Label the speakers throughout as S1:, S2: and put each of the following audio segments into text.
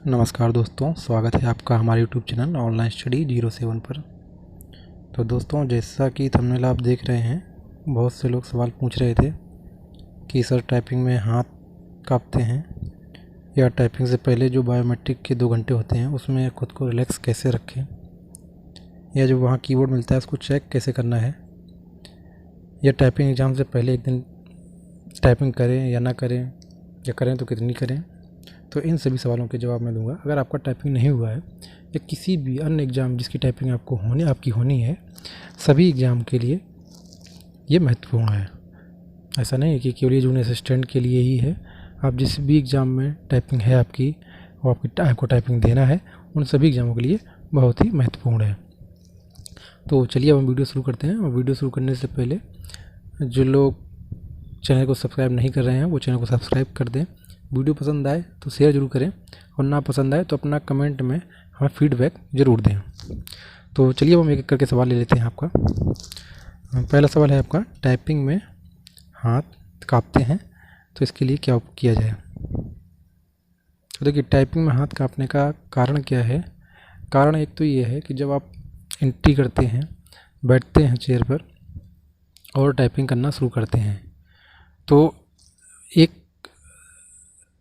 S1: नमस्कार दोस्तों, स्वागत है आपका हमारे यूट्यूब चैनल ऑनलाइन स्टडी 07 पर। तो दोस्तों, जैसा कि थंबनेल आप देख रहे हैं, बहुत से लोग सवाल पूछ रहे थे कि सर टाइपिंग में हाथ काँपते हैं या टाइपिंग से पहले जो बायोमेट्रिक के 2 घंटे होते हैं उसमें खुद को रिलैक्स कैसे रखें, या जो वहाँ कीबोर्ड मिलता है उसको चेक कैसे करना है, या टाइपिंग एग्ज़ाम से पहले एक दिन टाइपिंग करें या ना करें, या करें तो कितनी करें। तो इन सभी सवालों के जवाब मैं दूंगा। अगर आपका टाइपिंग नहीं हुआ है या किसी भी अन्य एग्ज़ाम जिसकी टाइपिंग आपकी होनी है, सभी एग्ज़ाम के लिए ये महत्वपूर्ण है। ऐसा नहीं है कि केवल जूनियर असिस्टेंट के लिए ही है। आप जिस भी एग्ज़ाम में टाइपिंग है आपकी, वो आपको टाइपिंग देना है, उन सभी एग्ज़ामों के लिए बहुत ही महत्वपूर्ण है। तो चलिए अब हम वीडियो शुरू करते हैं। और वीडियो शुरू करने से पहले जो लोग चैनल को सब्सक्राइब नहीं कर रहे हैं वो चैनल को सब्सक्राइब कर दें। वीडियो पसंद आए तो शेयर ज़रूर करें, और ना पसंद आए तो अपना कमेंट में हमें फीडबैक ज़रूर दें। तो चलिए अब हम एक एक करके सवाल ले लेते हैं आपका। पहला सवाल है आपका, टाइपिंग में हाथ काँपते हैं तो इसके लिए क्या किया जाए। तो देखिए, टाइपिंग में हाथ काँपने का कारण क्या है। कारण एक तो ये है कि जब आप एंट्री करते हैं, बैठते हैं चेयर पर और टाइपिंग करना शुरू करते हैं, तो एक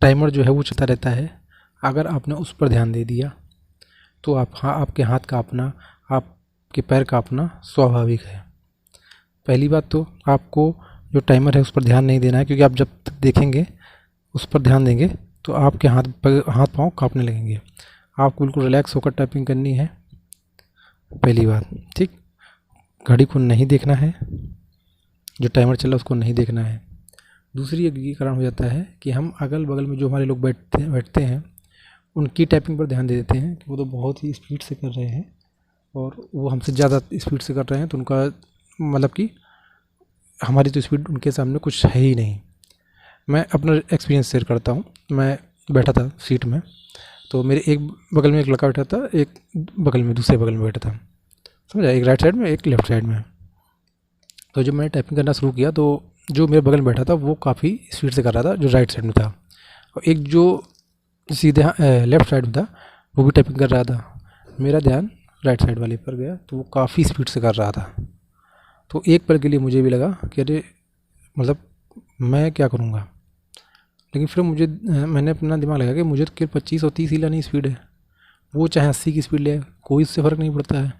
S1: टाइमर जो है वो चलता रहता है। अगर आपने उस पर ध्यान दे दिया तो आपके हाथ काँपना, आपके पैर काँपना स्वाभाविक है। पहली बात तो आपको जो टाइमर है उस पर ध्यान नहीं देना है, क्योंकि आप जब तक देखेंगे, उस पर ध्यान देंगे तो आपके हाथ पाँव काँपने लगेंगे। आपको बिल्कुल रिलैक्स होकर टाइपिंग करनी है, पहली बात। ठीक, घड़ी को नहीं देखना है, जो टाइमर चल रहा है उसको नहीं देखना है। दूसरी एक ये कारण हो जाता है कि हम अगल बगल में जो हमारे लोग बैठते हैं उनकी टाइपिंग पर ध्यान दे देते हैं कि वो तो बहुत ही स्पीड से कर रहे हैं और वो हमसे ज़्यादा स्पीड से कर रहे हैं, तो उनका मतलब कि हमारी तो स्पीड उनके सामने कुछ है ही नहीं। मैं अपना एक्सपीरियंस शेयर करता हूँ। मैं बैठा था सीट में, तो मेरे एक बगल में एक लड़का बैठा था, एक बगल में दूसरे बगल में बैठा था, समझा, एक राइट साइड में एक लेफ्ट साइड में। तो जब मैंने टाइपिंग करना शुरू किया तो जो मेरे बगल में बैठा था वो काफ़ी स्पीड से कर रहा था, जो राइट साइड में था, और एक जो सीधे लेफ़्ट साइड में था वो भी टाइपिंग कर रहा था। मेरा ध्यान राइट साइड वाले पर गया तो वो काफ़ी स्पीड से कर रहा था। तो एक पल के लिए मुझे भी लगा कि अरे, मतलब मैं क्या करूँगा। लेकिन फिर मैंने अपना दिमाग लगा कि मुझे तो केवल 25 और 30 ही लानी स्पीड है, वो चाहे 80 की स्पीड ले, कोई इससे फ़र्क नहीं पड़ता है।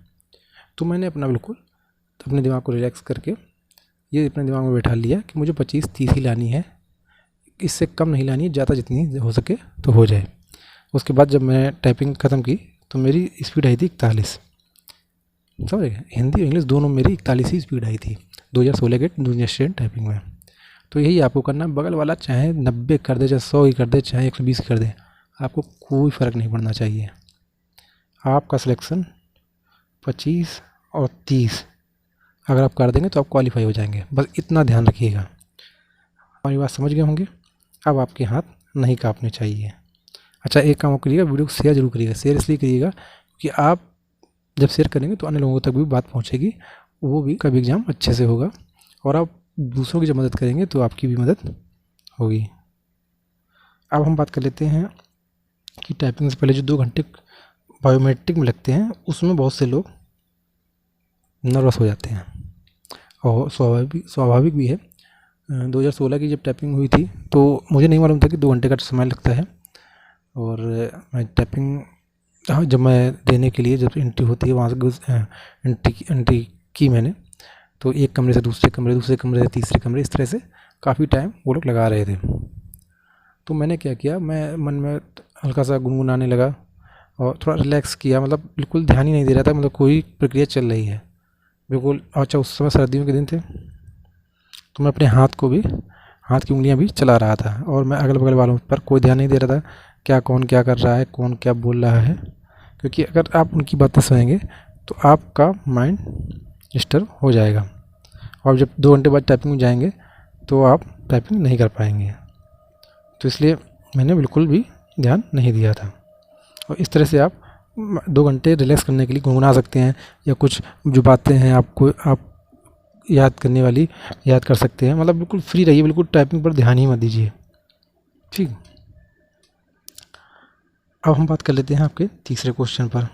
S1: तो मैंने बिल्कुल अपने दिमाग को रिलैक्स करके ये अपने दिमाग में बैठा लिया कि मुझे 25-30 ही लानी है, इससे कम नहीं लानी है, ज़्यादा जितनी हो सके तो हो जाए। उसके बाद जब मैं टाइपिंग ख़त्म की तो मेरी स्पीड आई थी 41। समझ गए, हिंदी और इंग्लिश दोनों मेरी 41 ही स्पीड आई थी 2016 के जूनियर असिस्टेंट टाइपिंग में। तो यही आपको करना, बगल वाला चाहे 90 कर दे, चाहे 100 ही कर दे, चाहे 120 कर दे, आपको कोई फ़र्क नहीं पड़ना चाहिए। आपका सिलेक्शन 25 और 30 अगर आप कर देंगे तो आप क्वालिफाई हो जाएंगे, बस इतना ध्यान रखिएगा। हमारी बात समझ गए होंगे। अब आपके हाथ नहीं काँपने चाहिए। अच्छा, एक काम करिएगा, वीडियो को शेयर जरूर करिएगा। शेयर इसलिए करिएगा कि आप जब शेयर करेंगे तो अन्य लोगों तक भी बात पहुंचेगी, वो भी कभी एग्ज़ाम अच्छे से होगा, और आप दूसरों की जब मदद करेंगे तो आपकी भी मदद होगी। अब हम बात कर लेते हैं कि टाइपिंग से पहले जो 2 घंटे बायोमेट्रिक में लगते हैं उसमें बहुत से लोग नर्वस हो जाते हैं, और स्वाभाविक भी है। 2016 की जब टाइपिंग हुई थी तो मुझे नहीं मालूम था कि 2 घंटे का समय लगता है। और मैं टाइपिंग जब मैं देने के लिए, जब एंट्री होती है वहाँ से एंट्री की मैंने, तो एक कमरे से दूसरे कमरे से तीसरे कमरे, इस तरह से काफ़ी टाइम वो लोग लगा रहे थे। तो मैंने क्या किया, मैं मन में हल्का सा गुनगुनाने लगा और थोड़ा रिलैक्स किया, मतलब बिल्कुल ध्यान ही नहीं दे रहा था, मतलब कोई प्रक्रिया चल रही है बिल्कुल। अच्छा, उस समय सर्दियों के दिन थे, तो मैं अपने हाथ की उंगलियां भी चला रहा था, और मैं अगल बगल वालों पर कोई ध्यान नहीं दे रहा था कौन क्या कर रहा है, कौन क्या बोल रहा है, क्योंकि अगर आप उनकी बातें सुनेंगे तो आपका माइंड डिस्टर्ब हो जाएगा, और जब 2 घंटे बाद टाइपिंग में जाएंगे तो आप टाइपिंग नहीं कर पाएंगे। तो इसलिए मैंने बिल्कुल भी ध्यान नहीं दिया था। और इस तरह से आप 2 घंटे रिलैक्स करने के लिए गुनगुना सकते हैं, या कुछ जो बातें हैं आप याद करने वाली याद कर सकते हैं। मतलब बिल्कुल फ्री रहिए, बिल्कुल टाइपिंग पर ध्यान ही मत दीजिए। ठीक। अब हम बात कर लेते हैं आपके तीसरे क्वेश्चन पर।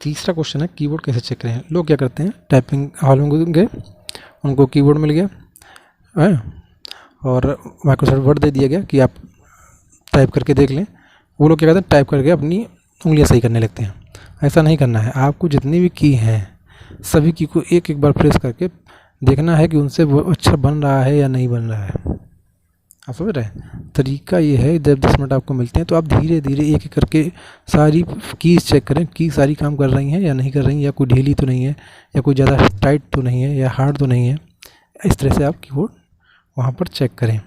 S1: तीसरा क्वेश्चन है कीबोर्ड कैसे चेक करें। लोग क्या करते हैं, टाइपिंग हॉल में गए, उनको कीबोर्ड मिल गया है और माइक्रोसॉफ्ट वर्ड दे दिया गया कि आप टाइप करके देख लें। वो लोग क्या करते हैं, टाइप करके अपनी उंगलियां सही करने लगते हैं। ऐसा नहीं करना है। आपको जितनी भी की हैं सभी की को एक एक बार प्रेस करके देखना है कि उनसे वो अच्छा बन रहा है या नहीं बन रहा है। आप समझ रहे हैं। तरीका ये है, जब 10 मिनट आपको मिलते हैं तो आप धीरे धीरे एक एक करके सारी कीज़ चेक करें कि सारी काम कर रही हैं या नहीं कर रही हैं, या कोई ढीली तो नहीं है, या कोई ज़्यादा टाइट तो नहीं है, या हार्ड तो नहीं है। इस तरह से आप कीबोर्ड वहाँ पर चेक करें।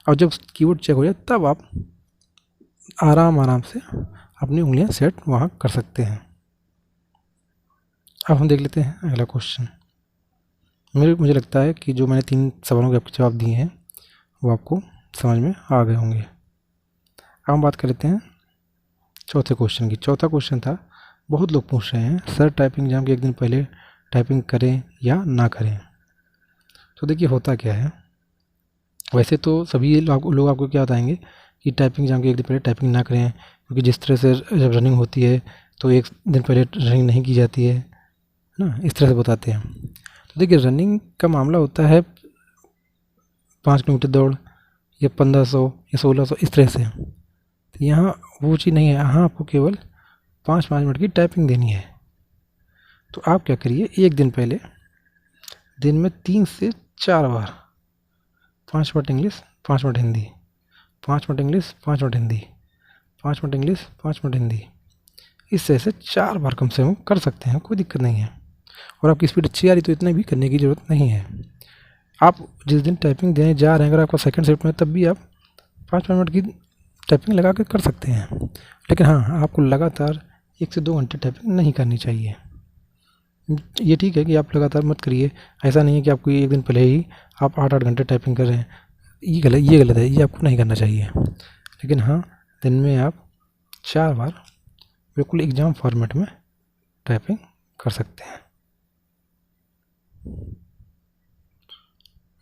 S1: और जब कीबोर्ड चेक हो जाए तब आप आराम से अपनी उंगलियां सेट वहाँ कर सकते हैं। अब हम देख लेते हैं अगला क्वेश्चन। मुझे लगता है कि जो मैंने 3 सवालों के आपके जवाब दिए हैं वो आपको समझ में आ गए होंगे। अब हम बात कर लेते हैं चौथे क्वेश्चन की। चौथा क्वेश्चन था, बहुत लोग पूछ रहे हैं सर टाइपिंग एग्जाम के एक दिन पहले टाइपिंग करें या ना करें। तो देखिए होता क्या है, वैसे तो सभी लोग आपको क्या बताएंगे कि टाइपिंग एग्जाम के एक दिन पहले टाइपिंग ना करें, क्योंकि जिस तरह से जब रनिंग होती है तो एक दिन पहले रनिंग नहीं की जाती है ना, इस तरह से बताते हैं। तो देखिए रनिंग का मामला होता है 5 किलोमीटर दौड़ या 1500 या 1600 इस तरह से। तो यहाँ वो चीज़ नहीं है, यहाँ आपको केवल 5-5 मिनट की टाइपिंग देनी है। तो आप क्या करिए, एक दिन पहले दिन में 3 से 4 बार 5 minute English 5 minute Hindi, 5 minute English 5 minute Hindi, 5 minute English 5 minute Hindi, इस तरह से 4 बार कम से कम कर सकते हैं, कोई दिक्कत नहीं है। और आपकी स्पीड अच्छी आ रही तो इतना भी करने की ज़रूरत नहीं है। आप जिस दिन टाइपिंग देने जा रहे हैं, अगर आपका सेकंड शिफ्ट में तब भी आप 5 मिनट की टाइपिंग लगा कर कर सकते हैं। लेकिन हाँ, आपको लगातार 1 से 2 घंटे टाइपिंग नहीं करनी चाहिए। ये ठीक है कि आप लगातार मत करिए, ऐसा नहीं है कि आपको एक दिन पहले ही आप 8-8 घंटे टाइपिंग कर रहे हैं, ये गलत है, ये आपको नहीं करना चाहिए। लेकिन हाँ, दिन में आप 4 बार बिल्कुल एग्ज़ाम फॉर्मेट में टाइपिंग कर सकते हैं।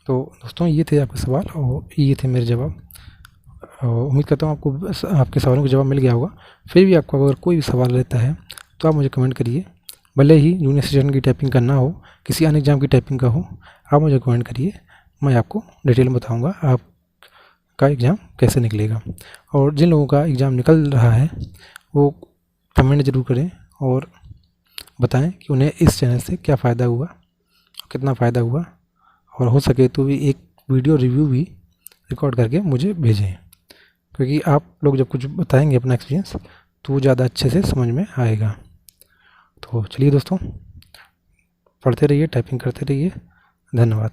S1: तो दोस्तों ये थे आपके सवाल और ये थे मेरे जवाब। उम्मीद करता हूँ आपको आपके सवालों का जवाब मिल गया होगा। फिर भी आपको अगर कोई भी सवाल रहता है तो आप मुझे कमेंट करिए, भले ही जूनियर असिस्टेंट की टाइपिंग का ना हो, किसी अन्य एग्ज़ाम की टाइपिंग का हो, आप मुझे कमेंट करिए, मैं आपको डिटेल में बताऊँगा आपका एग्ज़ाम कैसे निकलेगा। और जिन लोगों का एग्ज़ाम निकल रहा है वो कमेंट ज़रूर करें और बताएं कि उन्हें इस चैनल से क्या फ़ायदा हुआ, कितना फ़ायदा हुआ, और हो सके तो भी एक वीडियो रिव्यू भी रिकॉर्ड करके मुझे भेजें, क्योंकि आप लोग जब कुछ बताएंगे अपना एक्सपीरियंस तो वो ज़्यादा अच्छे से समझ में आएगा। तो चलिए दोस्तों, पढ़ते रहिए, टाइपिंग करते रहिए। धन्यवाद।